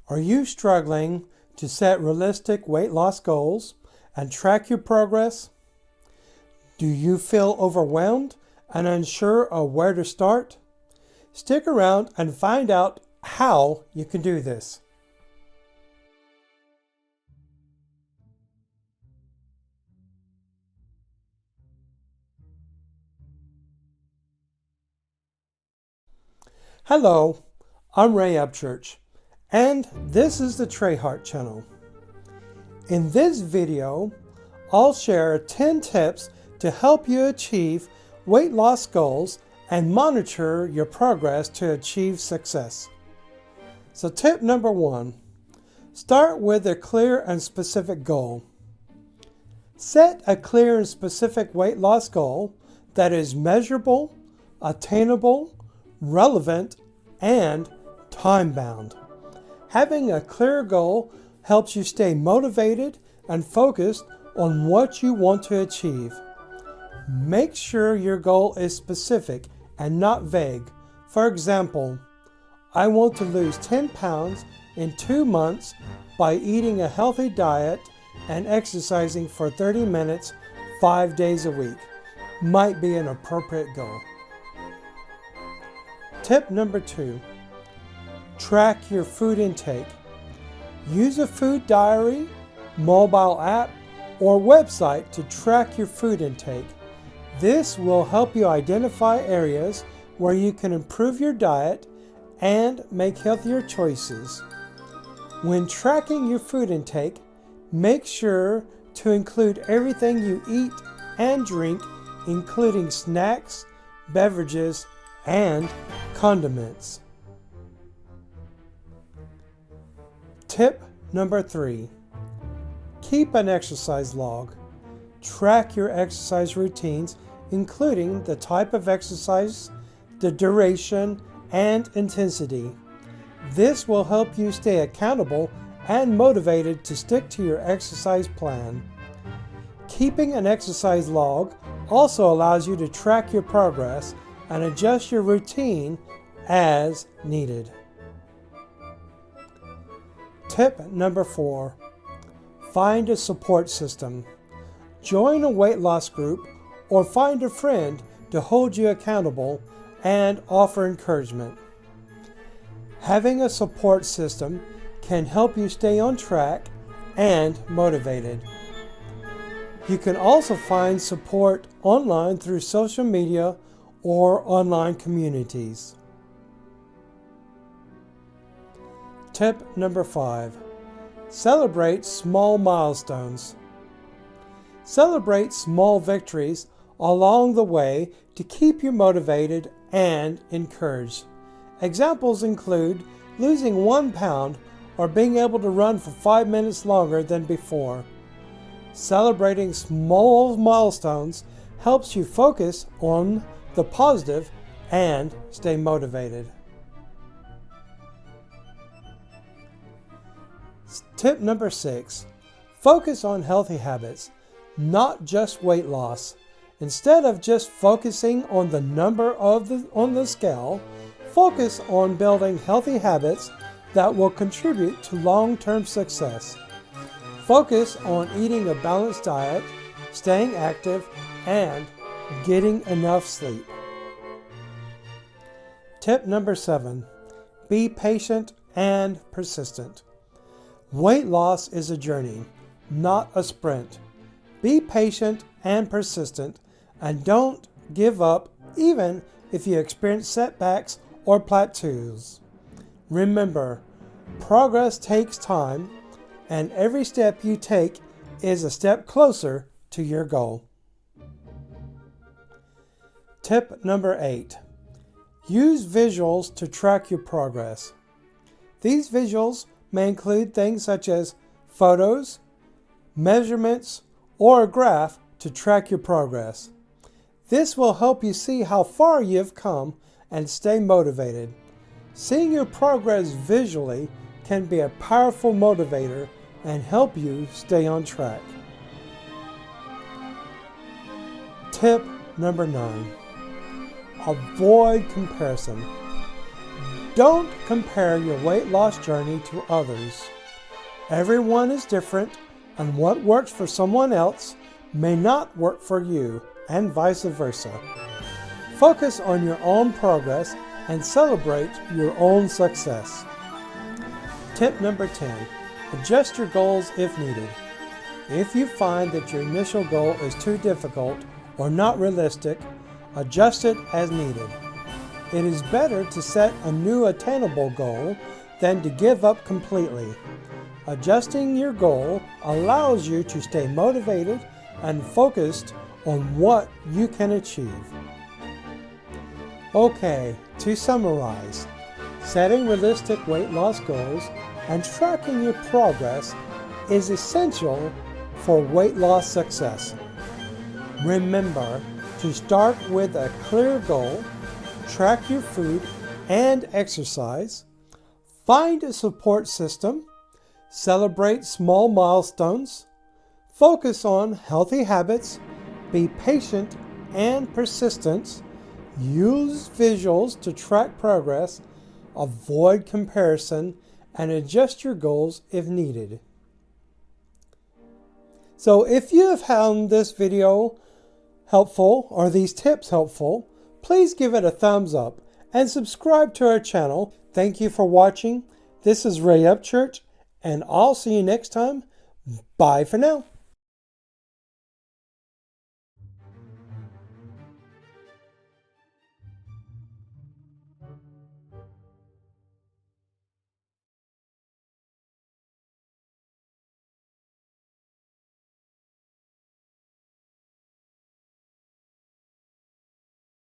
Are you struggling to set realistic weight loss goals and track your progress? Do you feel overwhelmed and unsure of where to start? Stick around and find out how you can do this. Hello, I'm Ray Upchurch, and this is the Treyhart channel. In this video, I'll share 10 tips to help you achieve weight loss goals and monitor your progress to achieve success. So tip number 1, start with a clear and specific goal. Set a clear and specific weight loss goal that is measurable, attainable, relevant, and time-bound. Having a clear goal helps you stay motivated and focused on what you want to achieve. Make sure your goal is specific and not vague. For example, I want to lose 10 pounds in 2 months by eating a healthy diet and exercising for 30 minutes 5 days a week. Might be an appropriate goal. Tip number 2, track your food intake. Use a food diary, mobile app, or website to track your food intake. This will help you identify areas where you can improve your diet and make healthier choices. When tracking your food intake, make sure to include everything you eat and drink, including snacks, beverages, and condiments. Tip number 3, keep an exercise log. Track your exercise routines, including the type of exercise, the duration, and intensity. This will help you stay accountable and motivated to stick to your exercise plan. Keeping an exercise log also allows you to track your progress and adjust your routine as needed. Tip number 4, find a support system. Join a weight loss group or find a friend to hold you accountable and offer encouragement. Having a support system can help you stay on track and motivated. You can also find support online through social media or online communities. Tip number 5, celebrate small milestones. Celebrate small victories along the way to keep you motivated and encouraged. Examples include losing 1 pound or being able to run for 5 minutes longer than before. Celebrating small milestones helps you focus on the positive and stay motivated. Tip number 6, focus on healthy habits, not just weight loss. Instead of just focusing on the number on the scale, focus on building healthy habits that will contribute to long-term success. Focus on eating a balanced diet, staying active, and getting enough sleep. Tip number 7, be patient and persistent. Weight loss is a journey, not a sprint. Be patient and persistent, and don't give up even if you experience setbacks or plateaus. Remember, progress takes time, and every step you take is a step closer to your goal. Tip number 8, use visuals to track your progress. These visuals may include things such as photos, measurements, or a graph to track your progress. This will help you see how far you've come and stay motivated. Seeing your progress visually can be a powerful motivator and help you stay on track. Tip number 9, avoid comparison. Don't compare your weight loss journey to others. Everyone is different, and what works for someone else may not work for you, and vice versa. Focus on your own progress and celebrate your own success. Tip number 10. Adjust your goals if needed. If you find that your initial goal is too difficult or not realistic, adjust it as needed. It is better to set a new attainable goal than to give up completely. Adjusting your goal allows you to stay motivated and focused on what you can achieve. Okay, to summarize, setting realistic weight loss goals and tracking your progress is essential for weight loss success. Remember to start with a clear goal, track your food and exercise, find a support system, celebrate small milestones, focus on healthy habits, be patient and persistent, use visuals to track progress, avoid comparison, and adjust your goals if needed. So if you have found this video helpful or these tips helpful, please give it a thumbs up and subscribe to our channel. Thank you for watching. This is Ray Upchurch, and I'll see you next time. Bye for now.